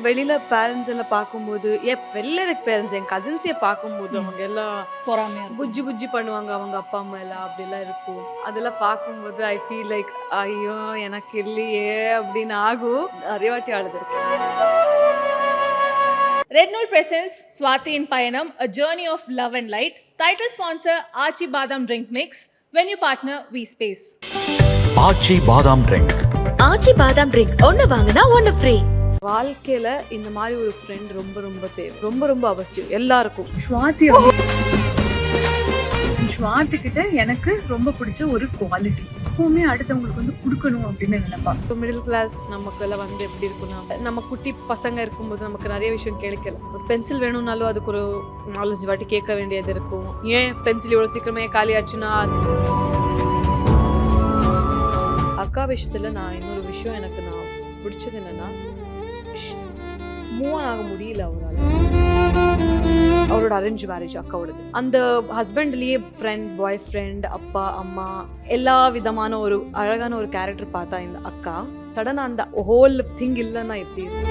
வெளியில பேரண்ட்ஸ் எல்லாம் பார்க்கும்போது, வெளில எனக்கு பேரண்ட்ஸ் என் கசின்ஸே பார்க்கும்போது, ம். அவங்க எல்லாம் பொறாமையா இருக்கும். புஜ்ஜி புஜ்ஜி பண்ணுவாங்க. அவங்க அப்பா, அம்மா எல்லாம் அப்படிலாம் இருக்கும். அதெல்லாம் பார்க்கும்போது ஐ ஃபீல் லைக் ஐயோ! எனக்கு இல்லையே அப்படின்னு ஆகும். நெறைய வாட்டி அழுதுருக்கேன். Red Note presents Swati in Payanam, a journey of love and light. Title sponsor Archie Badam Drink Mix. Venue partner V Space. ஆச்சி பாதாம் ட்ரிங்க். ஆச்சி பாதாம் ட்ரிங்க் ஒன்னு வாங்குனா ஒன்னு ஃப்ரீ. வாழ்க்கையில இந்த மாதிரி ஒரு ஃப்ரெண்ட் ரொம்ப ரொம்ப தேவை. ரொம்ப ரொம்ப அவசியம் எல்லாருக்கும். ஸ்வாதி கிட்ட எனக்கு ரொம்ப பிடிச்ச ஒரு குவாலிட்டி, எப்பவுமே அடுத்தவங்களுக்கு வந்து கொடுக்கணும் அப்படின்னு நினைப்பா. மிடில் கிளாஸ் நமக்கெல்லாம் வந்து எப்படி இருக்குன்னா, நம்ம குட்டி பசங்க இருக்கும்போது நமக்கு நிறைய விஷயம் கேட்கல. ஒரு பென்சில் வேணும்னாலும் அதுக்கு ஒரு 4-5 வாட்டி கேட்க வேண்டியது இருக்கும். ஏன் பென்சில் இவ்வளோ சீக்கிரமே காலி ஆச்சுன்னா. அக்கா விஷயத்துல நான் இன்னொரு விஷயம் எனக்கு நான் பிடிச்சது என்னன்னா, மூவ் ஆக முடியல அவரால். அவரோட அரேஞ்ச் மேரேஜ் அக்காவோடது. அந்த ஹஸ்பண்ட்லயே ஃப்ரெண்ட், பாய் ஃப்ரெண்ட், அப்பா, அம்மா எல்லா விதமான ஒரு அழகான ஒரு கேரக்டர் பார்த்தா இந்த அக்கா. சடனா அந்த ஹோல் திங் இல்லைன்னா எப்படி இருக்கும்?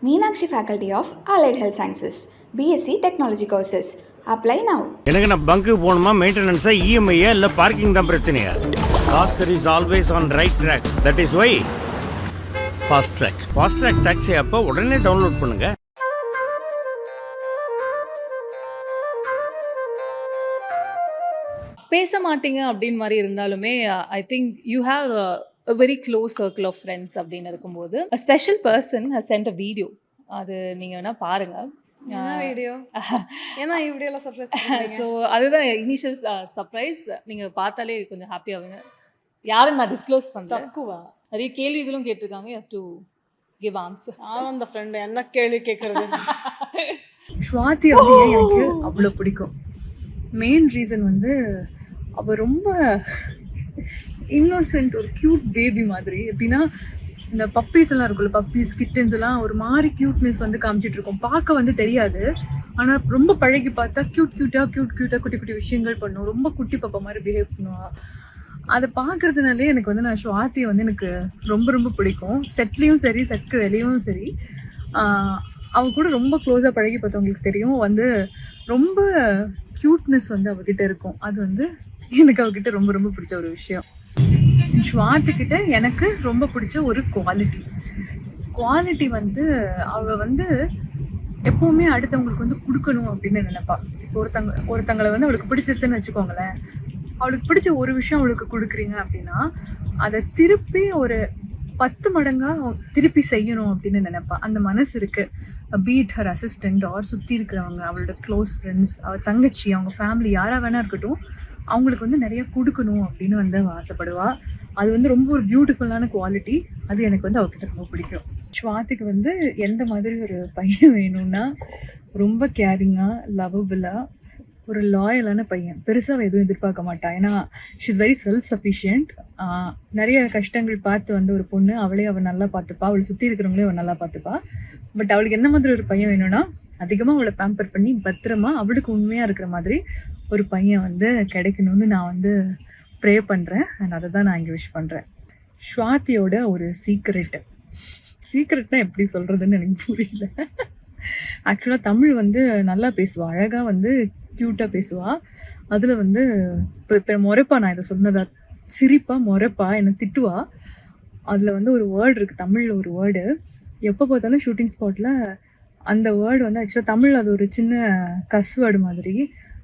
Meenakshi Faculty of Allied Health Sciences, BSc Technology courses. Apply now. எனக்கு நான் பங்கு போகணுமா, மெயின்டெனன்ஸா, இஎம்ஐயா இல்லை பார்க்கிங் தான் பிரச்சனையா? Bhaskar is always on right track. That is why fast track. Fast track taxi அப்போ உடனே டவுன்லோட் பண்ணுங்க. பேச மாட்டீங்க அப்படின்னு மாதிரி இருந்தாலுமே I think you have a very close circle of friends அப்படின்னு இருக்கும்போது a special person has sent a video. அது நீங்க வேணா பாருங்க. வீடியோ ஏன்னா இப்படியெல்லாம் சர்ப்ரைஸ். ஸோ அதுதான் இனிஷியல் சர்ப்ரைஸ். நீங்க பார்த்தாலே கொஞ்சம் ஹாப்பி ஆகுங்க. யாரும் நான் டிஸ்க்ளோஸ் பண்ணுறேன். தக்குவா நிறைய கேள்விகளும் கேட்டிருக்காங்க. You have to give answer. அந்த ஃப்ரெண்ட் என்ன கேள்வி கேட்கறது? ஸ்வாதி வந்து ஏன் எனக்கு அவ்வளோ பிடிக்கும், மெயின் ரீசன் வந்து அவ ரொம்ப இன்னோசென்ட், ஒரு கியூட் பேபி மாதிரி. எப்படின்னா இந்த பப்பீஸ் எல்லாம் இருக்குல்ல, பப்பீஸ் கிட்டன்ஸ் எல்லாம் ஒரு மாதிரி கியூட்னஸ் வந்து காமிச்சிட்டு இருக்கோம். பார்க்க வந்து தெரியாது, ஆனா ரொம்ப பழகி பார்த்தா கியூட் கியூட்டா குட்டி குட்டி விஷயங்கள் பண்ணும். ரொம்ப குட்டி பாப்பா மாதிரி பிஹேவ் பண்ணுவா. அதை பார்க்கறதுனாலே எனக்கு வந்து நான் ஸ்வாதியை வந்து எனக்கு ரொம்ப ரொம்ப பிடிக்கும். செட்லேயும் சரி, செட்க்கு வெளியும் சரி, அவ கூட ரொம்ப க்ளோஸாக பழகி பார்த்தவங்களுக்கு தெரியும் வந்து ரொம்ப க்யூட்னஸ் வந்து அவகிட்ட இருக்கும். அது வந்து எனக்கு அவகிட்ட ரொம்ப ரொம்ப பிடிச்ச ஒரு விஷயம். ஸ்வாதி கிட்ட எனக்கு ரொம்ப பிடிச்ச ஒரு குவாலிட்டி வந்து அவ வந்து எப்பவுமே அடுத்தவங்களுக்கு வந்து கொடுக்கணும் அப்படின்னு நினைப்பா. இப்போ ஒருத்தங்களை வந்து அவளுக்கு பிடிச்சிருச்சுன்னு வச்சுக்கோங்களேன், அவளுக்கு பிடிச்ச ஒரு விஷயம் அவளுக்கு கொடுக்குறீங்க அப்படின்னா அதை திருப்பி ஒரு 10 மடங்கா திருப்பி செய்யணும் அப்படின்னு நினைப்பா. அந்த மனசு இருக்கு. பீட் ஹர் அசிஸ்டன்ட் ஆர் சுற்றி இருக்கிறவங்க, அவளோட க்ளோஸ் ஃப்ரெண்ட்ஸ், அவள் தங்கச்சி, அவங்க ஃபேமிலி யாரா வேணா இருக்கட்டும், அவங்களுக்கு வந்து நிறைய கொடுக்கணும் அப்படின்னு வந்து அவ ஆசைப்படுவா. அது வந்து ரொம்ப ஒரு பியூட்டிஃபுல்லான குவாலிட்டி. அது எனக்கு வந்து அவகிட்ட ரொம்ப பிடிக்கும். ஸ்வாதிக்கு வந்து எந்த மாதிரி ஒரு பையன் வேணும்னா, ரொம்ப கேரிங்கா, லவபிளா, ஒரு லாயலான பையன். பெருசாக எதுவும் எதிர்பார்க்க மாட்டா. ஏன்னா she is very self sufficient. நிறைய கஷ்டங்கள் பார்த்து வந்து ஒரு பொண்ணு, அவளே அவள் நல்லா பார்த்துப்பா, அவளை சுற்றி இருக்கிறவங்களே அவள் நல்லா பார்த்துப்பா. பட் அவளுக்கு எந்த மாதிரி ஒரு பையன் வேணும்னா, அதிகமாக அவளை பேம்பர் பண்ணி பத்திரமா அவளுக்கு உண்மையாக இருக்கிற மாதிரி ஒரு பையன் வந்து கிடைக்கணும்னு நான் வந்து ப்ரே பண்ணுறேன். அண்ட் அதை தான் நான் இங்கே விஷ் பண்ணுறேன். ஸ்வாதியோட ஒரு சீக்ரெட்னா எப்படி சொல்கிறதுன்னு எனக்கு புரியல. ஆக்சுவலாக தமிழ் வந்து நல்லா பேசுவா, அழகாக வந்து க்யூட்டாக பேசுவா. அதில் வந்து இப்போ முறைப்பா, நான் இதை சொன்னதா, சிரிப்பா முறைப்பா என்னை திட்டுவா. அதில் வந்து ஒரு வேர்டு இருக்குது, தமிழில் ஒரு வேர்டு, எப்போ பார்த்தாலும் ஷூட்டிங் ஸ்பாட்டில் அந்த வேர்டு வந்து ஆக்சுவலாக தமிழ் அது ஒரு சின்ன கஸ் வேர்டு மாதிரி.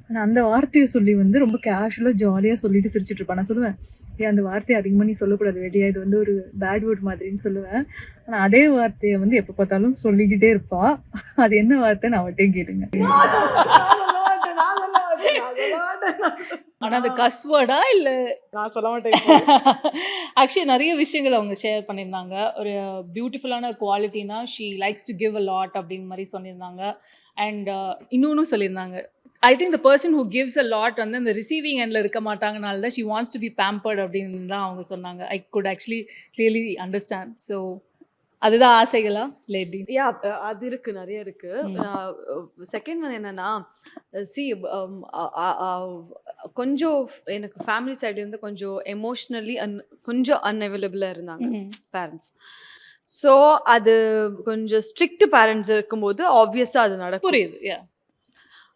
ஆனால் அந்த வார்த்தையை சொல்லி வந்து ரொம்ப கேஷுவலாக ஜாலியாக சொல்லிட்டு சிரிச்சிட்டு இருப்பான். நான் சொல்லுவேன், ஏன் அந்த வார்த்தையை அதிகமாக நீ சொல்லக்கூடாது வெளியே, இது வந்து ஒரு பேட் வேர்ட் மாதிரின்னு சொல்லுவேன். ஆனால் அதே வார்த்தையை வந்து எப்போ பார்த்தாலும் சொல்லிக்கிட்டே இருப்பா. அது என்ன வார்த்தைன்னு அவட்டே கேளுங்க. ஆனா அது கஸ்வேர்டா இல்ல? நான் சொல்ல மாட்டேன். ஆக்சுவலி நிறைய விஷயங்கள் அவங்க ஷேர் பண்ணியிருந்தாங்க. ஒரு பியூட்டிஃபுல்லான குவாலிட்டினா she likes to give a lot அப்படின்னு மாதிரி சொல்லியிருந்தாங்க. அண்ட் இன்னொன்னும் சொல்லியிருந்தாங்க, I think the person who gives a lot வந்து இந்த ரிசீவிங் எண்டில் இருக்க மாட்டாங்கனால தான் she wants to be pampered அப்படின்னு தான் அவங்க சொன்னாங்க. I could actually clearly understand. So அதுதான் ஆசைகளா லேடி? யா அது இருக்கு, நிறைய இருக்கு. செகண்ட் ஒன் என்னன்னா, சி கொஞ்சம் எனக்கு ஃபேமிலி சைடு இருந்து கொஞ்சம் எமோஷ்னலி கொஞ்சம் அன்அவைலபிளாக இருந்தாங்க பேரண்ட்ஸ். ஸோ அது கொஞ்சம் ஸ்ட்ரிக்ட் பேரண்ட்ஸ் இருக்கும்போது ஆப்வியஸாக அது நடக்கும். புரியுது. யா.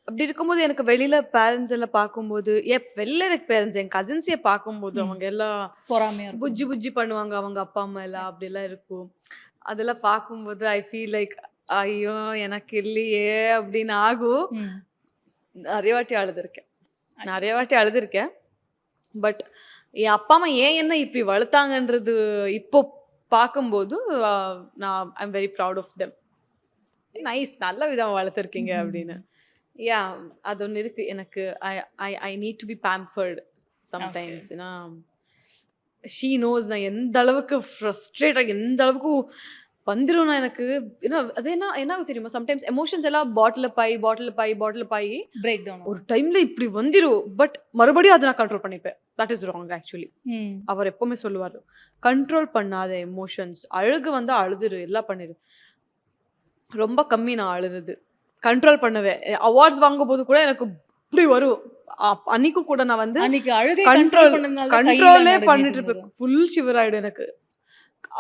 அப்படி இருக்கும்போது எனக்கு வெளியில பேரண்ட்ஸ் எல்லாம் பார்க்கும்போது வெளில எனக்கு பேரண்ட்ஸ் என் கசின்ஸே பார்க்கும்போது அவங்க எல்லாம் பொறாமையா இருக்கும். புஜ்ஜி புஜ்ஜி பண்ணுவாங்க அவங்க அப்பா அம்மா எல்லாம் அப்படிலாம் இருக்கும். அதெல்லாம் பார்க்கும்போது ஐ ஃபீல் லைக் ஐயோ எனக்கு இல்லையே அப்படின்னு ஆகும். ம். நிறைய வாட்டி அழுதுருக்கேன். பட் என் அப்பா அம்மா என்ன இப்படி வளர்த்தாங்கன்றது இப்போ பார்க்கும்போது நான் I am very proud of them. Nice, நல்ல விதமாக வளர்த்துருக்கீங்க அப்படின்னு. யா, அது ஒன்று இருக்கு எனக்கு. I need to be pampered sometimes. ஏன்னா ஷீ நோஸ் நான் எந்த அளவுக்கு ஃப்ரஸ்ட்ரேட்டாக எந்த அளவுக்கு வந்துடும் எனக்கு. ஏன்னா அது என்ன தெரியுமா, சம்டைம்ஸ் எமோஷன்ஸ் எல்லாம் பாட்டில் பாய் பிரேக் டவுன். ஒரு டைம்ல இப்படி வந்துடும். பட் மறுபடியும் அதை நான் கண்ட்ரோல் பண்ணிப்பேன். That is wrong actually. அவர் எப்பவுமே சொல்லுவார், கண்ட்ரோல் பண்ணாத எமோஷன்ஸ், அழுகு வந்து அழுதுரு, எல்லாம் பண்ணிடு. ரொம்ப கம்மி நான் அழுறது. கண்ட்ரோல் பண்ணுவேன். அவார்ட்ஸ் வாங்கும் போது கூட எனக்கு இப்படி வரும். அன்னைக்கும் கூட நான் வந்து அன்னைக்கு அழுகை கண்ட்ரோலே பண்ணிட்டு இருப்பேன். ஃபுல் ஷிவர் ஆயிடும் எனக்கு.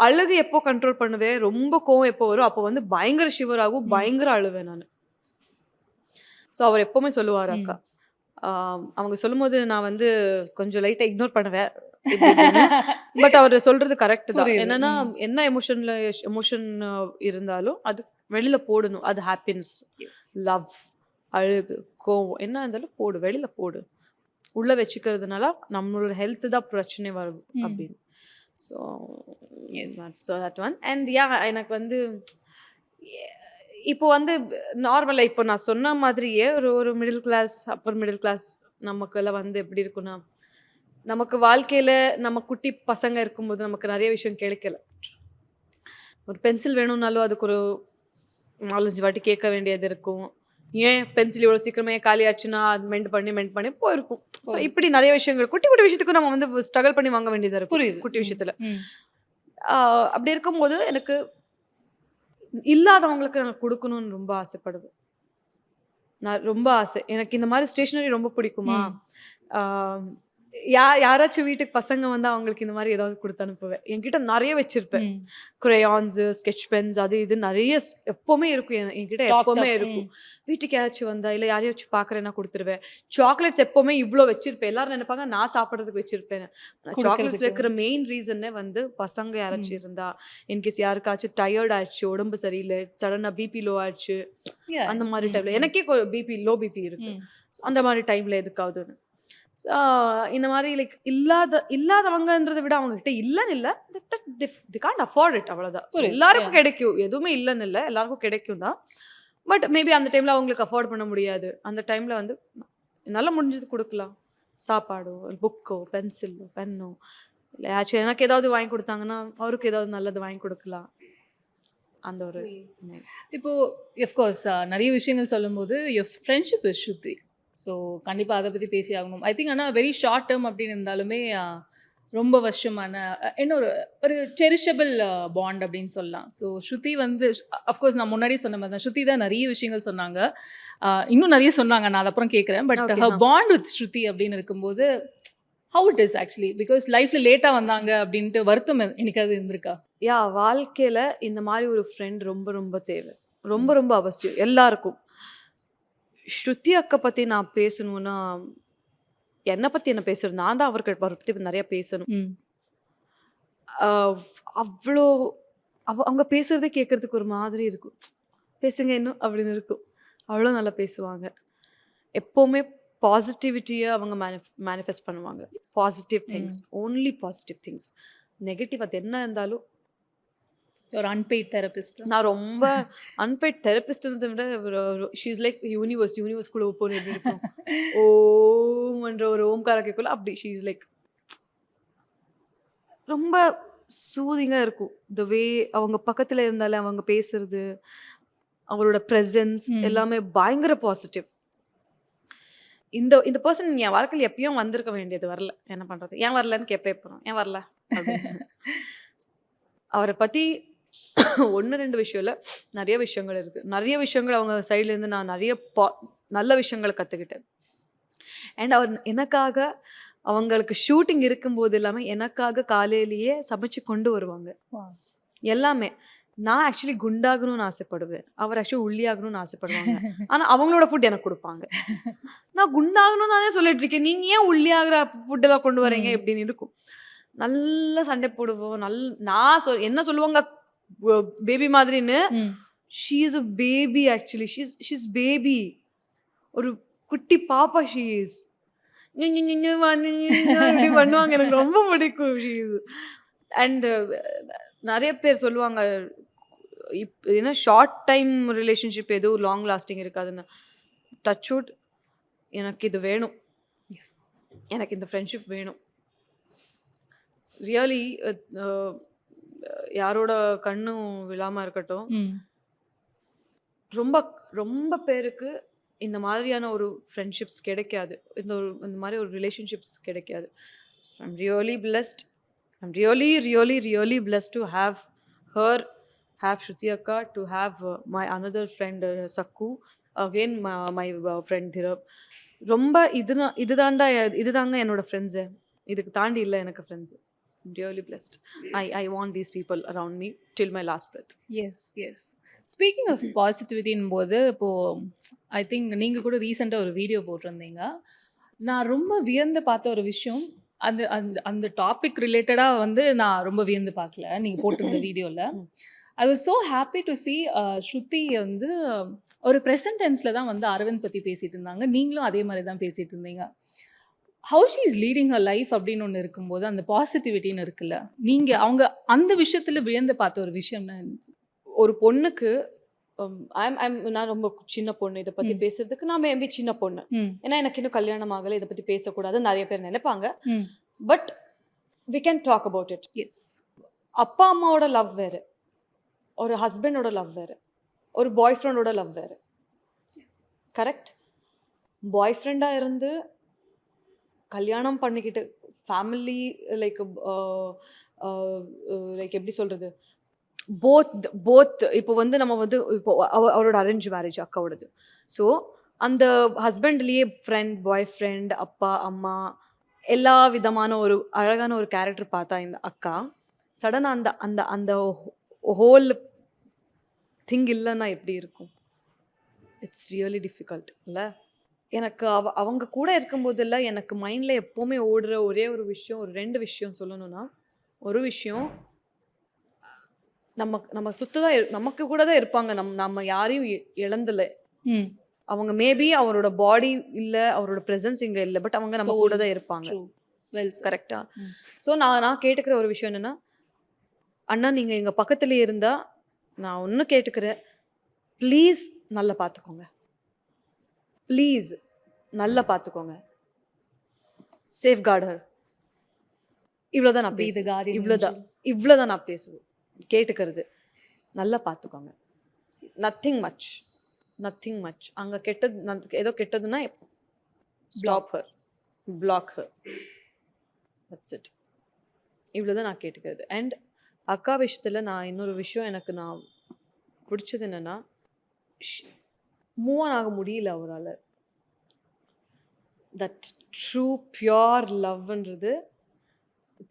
அழுகு எப்போ கண்ட்ரோல் பண்ணுவேன், ரொம்ப கோவம் எப்போ வரும் அப்போ வந்து பயங்கர ஷிவர் ஆகும், பயங்கர அழுவேன் நான். ஸோ அவர் எப்பவுமே சொல்லுவார் அக்கா. அவங்க சொல்லும்போது நான் வந்து கொஞ்சம் லைட்டா இக்னோர் பண்ணுவேன். பட் அவர் சொல்றது கரெக்ட் தான். என்னன்னா என்ன எமோஷன் இருந்தாலும் அது வெளியில போடணும். அது ஹாப்பினஸ், லவ், அழுகு, கோவம் என்ன இருந்தாலும் போடு, வெளியில போடு. உள்ள வச்சுக்கிறதுனால நம்மளோட ஹெல்த் தான் பிரச்சனை வரும் அப்படின்னு. So that one. And yeah, எனக்கு வந்து இப்போ வந்து நார்மலாக இப்போ நான் சொன்ன மாதிரியே ஒரு middle class, upper middle class நமக்கெல்லாம் வந்து எப்படி இருக்குன்னா, நமக்கு வாழ்க்கையில் நம்ம குட்டி பசங்க இருக்கும்போது நமக்கு நிறைய விஷயம் கிடைக்கல. ஒரு பென்சில் வேணும்னாலும் அதுக்கு ஒரு 4-5 வாட்டி கேட்க வேண்டியது இருக்கும். ஏன் பென்சில் இவ்வளோ சீக்கிரமே காலி ஆச்சுன்னா அது மெண்ட் பண்ணி போயிருக்கும். ஸோ இப்படி நிறைய விஷயங்கள் குட்டி விஷயத்துக்கு நம்ம வந்து ஸ்ட்ரகிள் பண்ணி வாங்க வேண்டியதாக இருக்கும். புரியுது. குட்டி விஷயத்தில் அப்படி இருக்கும்போது எனக்கு இல்லாதவங்களுக்கு நான் கொடுக்கணும்னு ரொம்ப ஆசைப்படுவேன். நான் ரொம்ப ஆசை. எனக்கு இந்த மாதிரி ஸ்டேஷனரி ரொம்ப பிடிக்குமா. யாராச்சும் வீட்டுக்கு பசங்க வந்து அவங்களுக்கு இந்த மாதிரி ஏதாவது கொடுத்து அனுப்புவேன். என்கிட்ட நிறைய வச்சிருப்பேன். கிரேயான்ஸு, ஸ்கெட்ச் பென்ஸ், அது இது நிறைய எப்பவுமே இருக்கும். என்கிட்ட எப்பவுமே இருக்கும். வீட்டுக்கு யாராச்சும் வந்தா இல்லை யாரையாச்சும் பார்க்குறேன்னா கொடுத்துருவேன். சாக்லேட்ஸ் எப்பவுமே இவ்வளோ வச்சிருப்பேன். எல்லாரும் நினைப்பாங்க நான் சாப்பிட்றதுக்கு வச்சிருப்பேன். சாக்லேட்ஸ் வைக்கிற மெயின் ரீசன்னே வந்து பசங்க யாராச்சும் இருந்தா, இன்கேஸ் யாருக்காச்சும் டயர்ட் ஆயிடுச்சு, உடம்பு சரியில்லை, சடனாக பிபி லோ ஆயிடுச்சு, அந்த மாதிரி டைம்ல எனக்கே லோ பிபி இருக்கு, அந்த மாதிரி டைம்ல எதுக்காவதுன்னு. இந்த மாதிரி லைக் இல்லாதவங்கன்றதை விட அவங்க கிட்ட இல்லைன்னு இல்லை, they can't afford it, அவ்வளோதான். எல்லாருக்கும் கிடைக்கும், எதுவுமே இல்லைன்னு இல்லை, எல்லாருக்கும் கிடைக்கும் தான். பட் மேபி அந்த டைம்ல அவங்களுக்கு அஃபோர்ட் பண்ண முடியாது. அந்த டைம்ல வந்து என்னால் முடிஞ்சது கொடுக்கலாம். சாப்பாடோ, புக்கோ, பென்சிலோ, பென்னோ, இல்லை ஆக்சுவலி எனக்கு ஏதாவது வாங்கி கொடுத்தாங்கன்னா அவருக்கு ஏதாவது நல்லது வாங்கி கொடுக்கலாம். அந்த ஒரு இப்போ எஃப்கோர்ஸ் நிறைய விஷயங்கள் சொல்லும்போது your friendship is Shruti. So கண்டிப்பாக அதை பற்றி பேசி ஆகணும். ஐ திங்க் ஆனால் வெரி ஷார்ட் டேர்ம் அப்படின்னு இருந்தாலுமே ரொம்ப வருஷமான ஒரு செரிஷபிள் பாண்ட் அப்படின்னு சொல்லலாம். ஸோ ஸ்ருதி வந்து அஃப்கோர்ஸ் நான் முன்னாடியே சொன்ன மாதிரி தான், ஸ்ருதி தான் நிறைய விஷயங்கள் சொன்னாங்க, இன்னும் நிறைய சொன்னாங்க, நான் அது அப்புறம் கேட்குறேன். பட் ஹர் பாண்ட் வித் ஸ்ருதி அப்படின்னு இருக்கும்போது how it is actually, because லைஃப்பில் லேட்டாக வந்தாங்க அப்படின்ட்டு வருத்தம் எனக்காவது இருந்திருக்கா? வாழ்க்கையில் இந்த மாதிரி ஒரு ஃப்ரெண்ட் ரொம்ப ரொம்ப தேவை, ரொம்ப ரொம்ப அவசியம் எல்லாருக்கும். ஸ்ருதி அக்கா பற்றி நான் பேசணும்னா, என்னை பற்றி என்ன பேசுறது, நான் தான் அவரை பற்றி நிறைய பேசணும். அவ்வளோ அவங்க பேசுறதே கேட்கறதுக்கு ஒரு மாதிரி இருக்கும். பேசுங்க இன்னும் அப்படின்னு இருக்கும். அவ்வளோ நல்லா பேசுவாங்க. எப்போவுமே பாசிட்டிவிட்டியை அவங்க மேனிஃபெஸ்ட் பண்ணுவாங்க. Positive things, only positive things. Negative அது என்ன இருந்தாலும். ஒரு அன்பெய்ட் தெரபிஸ்ட். நான் ரொம்ப அன்பெய்ட் தெரபிஸ்ட்ன்றதை விட ஷீ இஸ் லைக் யூனிவர்ஸ்குள்ளே போன எப்படி இருக்கும், ஓம்ன்ற ஒரு ஓம்கார கேட்கல அப்படி. ஷீ இஸ் லைக் ரொம்ப சூதிங்காக இருக்கும். த வே அவங்க பக்கத்தில் இருந்தாலே அவங்க பேசுறது, அவங்களோட ப்ரெசன்ஸ் எல்லாமே பயங்கர பாசிட்டிவ். இந்த பர்சன் என் வாழ்க்கையில் எப்பயும் வந்திருக்க வேண்டியது, வரல, என்ன பண்ணுறது, ஏன் வரலன்னு கேட்பேன். ஏன் வரல அப்படின்னு. அவரை பற்றி ஒன்று ரெண்டு விஷயம் இல்லை, நிறைய விஷயங்கள் இருக்குது. நிறைய விஷயங்கள் அவங்க சைட்லேருந்து நான் நிறைய நல்ல விஷயங்களை கற்றுக்கிட்டேன். அண்ட் அவர் எனக்காக அவங்களுக்கு ஷூட்டிங் இருக்கும்போது எல்லாமே எனக்காக காலையிலேயே சமைச்சு கொண்டு வருவாங்க. Wow. எல்லாமே. நான் ஆக்சுவலி குண்டாகணும்னு ஆசைப்படுவேன், அவர் ஆக்சுவலி ஒல்லியாகணும்னு ஆசைப்படுவாங்க. ஆனால் அவங்களோட ஃபுட் எனக்கு கொடுப்பாங்க. நான் குண்டாகணும் தானே சொல்லிட்டு இருக்கேன், நீங்கள் ஏன் ஒல்லியாகிற ஃபுட்டெல்லாம் கொண்டு வரீங்க எப்படின்னு இருக்கும். நல்லா சண்டை போடுவோம். நான் என்ன சொல்லுவாங்க பேபி மாதிரின்னு. She is a baby actually. She's baby, ஒரு குட்டி பாப்பா. ஷீ இஸ் இப்படி பண்ணுவாங்க, எனக்கு ரொம்ப பிடிக்கும். She is. அண்ட் நிறைய பேர் சொல்லுவாங்க ஏன்னா ஷார்ட் டைம் ரிலேஷன்ஷிப் எதுவும் லாங் லாஸ்டிங் இருக்காதுன்னு. டச்வுட், எனக்கு இது வேணும். எனக்கு இந்த ஃப்ரெண்ட்ஷிப் வேணும். ரியலி யாரோட கண்ணும் விழாமல் இருக்கட்டும். ரொம்ப ரொம்ப பேருக்கு இந்த மாதிரியான ஒரு ஃப்ரெண்ட்ஷிப்ஸ் கிடைக்காது, இந்த மாதிரி ஒரு ரிலேஷன்ஷிப்ஸ் கிடைக்காது. I'm really blessed. I'm really blessed to have her, have Shruti akka, to have my another friend Sakku, again my friend Dhirab. ரொம்ப இதுதாங்க என்னோட ஃப்ரெண்ட்ஸு. இதுக்கு தாண்டி இல்லை எனக்கு friends. I'm really blessed. I want these people around me till my last breath. Yes. Speaking of பாசிட்டிவிட்டின் போது இப்போது ஐ திங்க் நீங்கள் கூட ரீசெண்டாக ஒரு வீடியோ போட்டிருந்தீங்க. நான் ரொம்ப வியந்து பார்த்த ஒரு விஷயம், அந்த அந்த அந்த டாபிக் ரிலேட்டடாக வந்து நான் ரொம்ப வியந்து பார்க்கல நீங்கள் போட்டிருந்த வீடியோவில். I was so happy to see Shruti வந்து ஒரு ப்ரெசன்ட் டென்ஸில் தான் வந்து அரவிந்த் பற்றி பேசிகிட்டு இருந்தாங்க. நீங்களும் அதே மாதிரி தான் பேசிகிட்டு இருந்தீங்க. How she is leading her life அப்படின்னு ஒன்று இருக்கும்போது அந்த பாசிட்டிவிட்டின்னு இருக்குல்ல, நீங்கள் அவங்க அந்த விஷயத்தில் வியந்து பார்த்த ஒரு விஷயம்னா இருந்துச்சு. ஒரு பொண்ணுக்கு நான் ரொம்ப சின்ன பொண்ணு, இதை பற்றி பேசுறதுக்கு நான் மேபி சின்ன பொண்ணு. ஏன்னா எனக்கு இன்னும் கல்யாணம் ஆகலை, இதை பற்றி பேசக்கூடாது நிறைய பேர் நினைப்பாங்க. But we can talk about it. Yes. அப்பா அம்மாவோட லவ் வேறு, ஒரு ஹஸ்பண்டோட லவ் வேறு, ஒரு பாய் ஃப்ரெண்டோட லவ் வேறு. கரெக்ட். பாய் ஃப்ரெண்டாக இருந்து கல்யாணம் பண்ணிக்கிட்டு ஃபேமிலி லைக் எப்படி சொல்கிறது, போத் இப்போ வந்து நம்ம வந்து இப்போ அவரோட அரேஞ்ச் மேரேஜ் அக்காவோடது. ஸோ அந்த ஹஸ்பண்ட்லேயே ஃப்ரெண்ட், பாய் ஃப்ரெண்ட், அப்பா அம்மா எல்லா விதமான ஒரு அழகான ஒரு கேரக்டர் பார்த்தா இந்த அக்கா சடனாக அந்த அந்த அந்த ஹோல் திங் இல்லைன்னா எப்படி இருக்கும்? இட்ஸ் ரியலி டிஃபிகல்ட் இல்லை? எனக்கு அவங்க கூட இருக்கும்போதெல்லாம் எனக்கு மைண்டில் எப்போவுமே ஓடுற ஒரே ஒரு விஷயம், ஒரு ரெண்டு விஷயம் சொல்லணும்னா, ஒரு விஷயம் நம்ம சுத்ததான் நமக்கு கூட தான் இருப்பாங்க, நம்ம யாரையும் இழந்தலை. அவங்க மேபி அவரோட பாடி இல்லை, அவரோட ப்ரெசன்ஸ் இங்கே இல்லை, பட் அவங்க நம்ம கூட தான் இருப்பாங்க. கரெக்டா? ஸோ நான் கேட்டுக்கிற ஒரு விஷயம் என்னென்னா, அண்ணா நீங்கள் எங்கள் பக்கத்துலேயே இருந்தால் நான் ஒன்று கேட்டுக்கிறேன், ப்ளீஸ் நல்லா பார்த்துக்கோங்க, ப்ளீஸ் நல்லா பார்த்துக்கோங்க, சேஃப்கார்ட் ஹர். இவ்வளோதான் நான் பேசுவேன். இவ்வளோதான் நான் பேசுவேன், கேட்டுக்கிறது. நல்லா பார்த்துக்கோங்க. Nothing much. அங்கே கெட்டது ஏதோ கெட்டதுன்னா stop her, block her, that's it. இவ்வளோதான் நான் கேட்டுக்கிறது. அண்ட் அக்கா விஷயத்தில் நான் இன்னொரு விஷயம் எனக்கு நான் பிடிச்சது என்னென்னா, மூவ் ஆன் ஆக முடியல அவரால். தட் ட்ரூ பியோர் லவ்ன்றது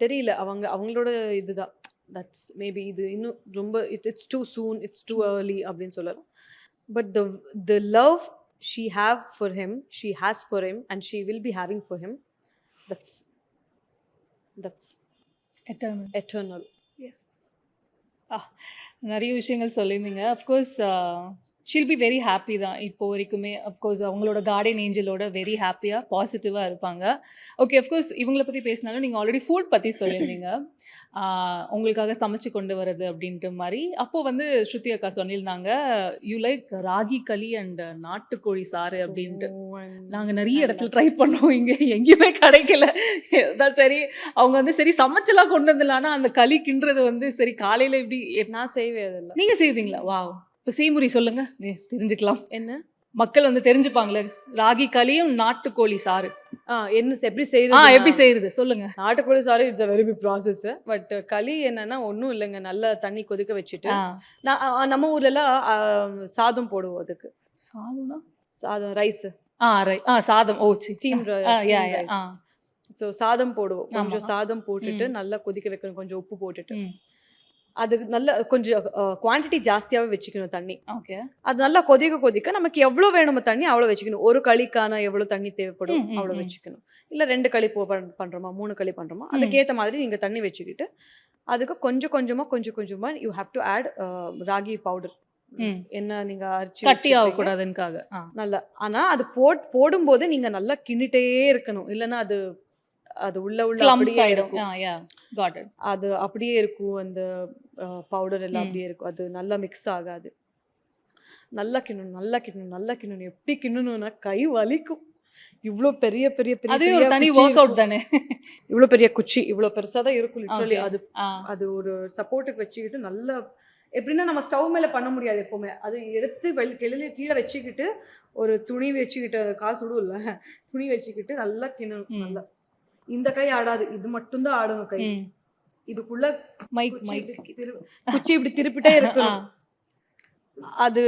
தெரியல, அவங்களோட இதுதான். தட்ஸ் மேபி இது இன்னும் ரொம்ப it's too soon, it's too early அப்படின்னு சொல்லலாம். But the love she have for him, she has for him and she will be having for him, that's eternal. Yes. நிறைய விஷயங்கள் சொல்லியிருந்தீங்க. Of course she'll be very happy தான் இப்போ வரைக்குமே. Of course அவங்களோட garden ஏஞ்சலோட very ஹாப்பியாக பாசிட்டிவாக இருப்பாங்க. ஓகே, அஃப்கோர்ஸ் இவங்களை பற்றி பேசினாலும் நீங்கள் ஆல்ரெடி ஃபுட் பற்றி சொல்லியிருந்தீங்க, உங்களுக்காக சமைச்சு கொண்டு வரது அப்படின்ட்டு மாதிரி. அப்போது வந்து ஸ்ருதி அக்கா சொல்லியிருந்தாங்க, யூ லைக் ராகி களி அண்ட் நாட்டுக்கோழி சாறு அப்படின்ட்டு. நாங்கள் நிறைய இடத்துல ட்ரை பண்ணோம், இங்கே எங்கேயுமே கிடைக்கல. அதான் சரி அவங்க வந்து சரி சமைச்செல்லாம் கொண்டு வந்துடலான்னா அந்த களி கிண்டுறது வந்து சரி காலையில் இப்படி நான் செய்வேன். அதெல்லாம் நீங்கள் செய்வீங்களா? வா, இப்போ செய்முறை சொல்லுங்க, தெரிஞ்சுக்கலாம். என்ன மக்கள் வந்து தெரிஞ்சுப்பாங்களே ராகி களியும் நாட்டுக்கோழி சாறு. என்ன எப்படி செய்யறது? எப்படி செய்யறது சொல்லுங்க. நாட்டுக்கோழி sorry it's a very big process. But களி என்னன்னா ஒன்றும் இல்லைங்க, நல்லா தண்ணி கொதிக்க வச்சுட்டு நம்ம ஊர்ல எல்லாம் சாதம் போடுவோம் அதுக்கு. சாதம்னா சாதம் ரைஸ். சாதம். ஓ ஸ்டீம் ரைஸ். ஸோ சாதம் போடுவோம். கொஞ்சம் சாதம் போட்டுட்டு நல்லா கொதிக்க வைக்கணும், கொஞ்சம் உப்பு போட்டுட்டு. அது நல்ல கொஞ்சம் குவான்டிட்டி ஜாஸ்தியாகவே வச்சுக்கணும் தண்ணி. ஓகே. அது நல்லா கொதிக்க நமக்கு எவ்வளோ வேணுமோ தண்ணி அவ்வளோ வச்சுக்கணும். ஒரு களிக்கான எவ்வளோ தண்ணி தேவைப்படும் அவ்வளோ வச்சுக்கணும். இல்லை 2 களி பண்ணுறோமா 3 களி பண்ணுறோமா அதுக்கேற்ற மாதிரி நீங்கள் தண்ணி வச்சுக்கிட்டு அதுக்கு கொஞ்சம் கொஞ்சமாக you have to add ragi powder. என்ன நீங்க அரைச்சி கட்டி ஆகக்கூடாதுன்னுக்காக. நல்லா. ஆனா அது போடும்போது நீங்க நல்லா கிண்டிட்டே இருக்கணும், இல்லைன்னா அது அது உள்ள அப்படியே இருக்கும். அது அப்படியே இருக்கும், அந்த பவுடர் எல்லாம் அப்படியே இருக்கும், அது நல்லா மிக்ஸ் ஆகாது. நல்லா கிண்ணணும். எப்படி கிண்ணணும்னா கை வலிக்கும். இவ்வளோ பெரிய பெரிய அது ஒரு தனி ஒர்க் அவுட் தானே. இவ்வளோ பெரிய குச்சி இவ்வளோ பெருசாக தான் இருக்கும் லிட்டரலி. அது ஒரு சப்போர்ட்டுக்கு வச்சுக்கிட்டு நல்லா, எப்படின்னா நம்ம ஸ்டவ் மேலே பண்ண முடியாது எப்போவுமே. அது எடுத்து கீழே வச்சுக்கிட்டு ஒரு துணி வச்சுக்கிட்டு, காசு விடும் இல்லை, துணி வச்சுக்கிட்டு நல்லா கிண்ணணும். நல்லா இந்த கை ஆடாது, இது மட்டும்தான் ஆடணும் கை. இதுக்குள்ள குச்சி இப்படி திருப்பிட்டே இருக்கணும். அது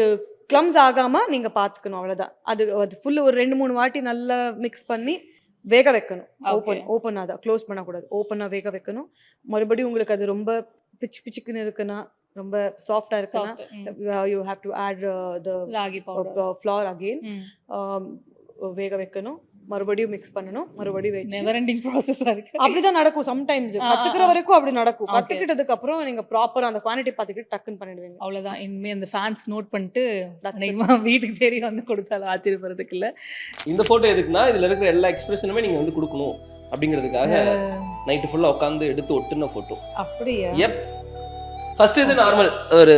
கிளம்ஸ் ஆகாம நீங்க பாத்துக்கணும், அவ்வளவுதான். அது ஃபுல்லு ஒரு 2-3 வாட்டி நல்லா மிக்ஸ் பண்ணி வேக வைக்கணும். ஓப்பன் அதை க்ளோஸ் பண்ணக்கூடாது, ஓப்பனா வேக வைக்கணும். மறுபடியும் உங்களுக்கு அது ரொம்ப பிச்சுக்குன்னு இருக்குன்னா, ரொம்ப சாஃப்டா இருக்குன்னா you have to add the ragi flour again. வேக வைக்கணும், மறுபடியும் மிக்ஸ் பண்ணணும், மறுபடியும் நெவர் எண்டிங் ப்ராசஸா இருக்கு. அப்படிதான் நடக்கும் சம்டைம்ஸ். கத்துக்கிற வரைக்கும் அப்படி நடக்கும். கத்துக்கிட்டதுக்கு அப்புறம் நீங்க ப்ராப்பரா அந்த குவான்டிட்டி பார்த்துக்கிட்டு டக்குன்னு பண்ணிடுவீங்க, அவ்வளவுதான். இனிமே அந்த ஃபேன்ஸ் நோட் பண்ணிட்டு வீட்டுக்கு தேடி வந்து கொடுத்தாலும் ஆச்சரியப்படுறதுக்கு இல்ல. இந்த போட்டோ எதுக்குன்னா இதுல இருக்கிற எல்லா எக்ஸ்பிரஷனுமே நீங்க வந்து கொடுக்கணும் அப்படிங்கிறதுக்காக நைட்டு ஃபுல்லா உட்காந்து எடுத்து ஒட்டுன போட்டோ. அப்படியே எப் ஃபர்ஸ்ட் இது நார்மல் ஒரு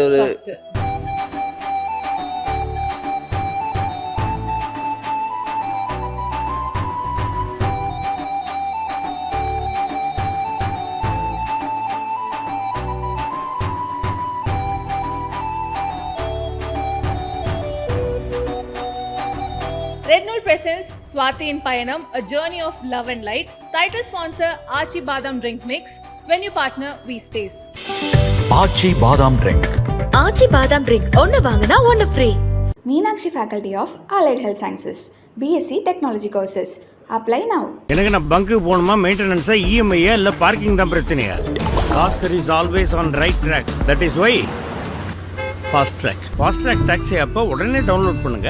Red Nool presents Swati in Payanam, a journey of love and light. Title sponsor Aachi Badam Drink Mix. Venue partner V-Space. ஆச்சி பாதாம் ட்ரிங்க். ஆச்சி பாதாம் ட்ரிங்க் ஒன்னு வாங்கினா ஒன்னு free. Meenakshi Faculty of Allied Health Sciences, BSc Technology Courses. Apply now. எனக்கு நான் பங்கு போகணுமா, மெயின்டெனன்ஸா, இஎம்ஐயா இல்லை பார்க்கிங் தான் பிரச்சனையா? Bhaskar is always on right track. That is why fast track taxi அப்போ உடனே டவுன்லோட் பண்ணுங்க.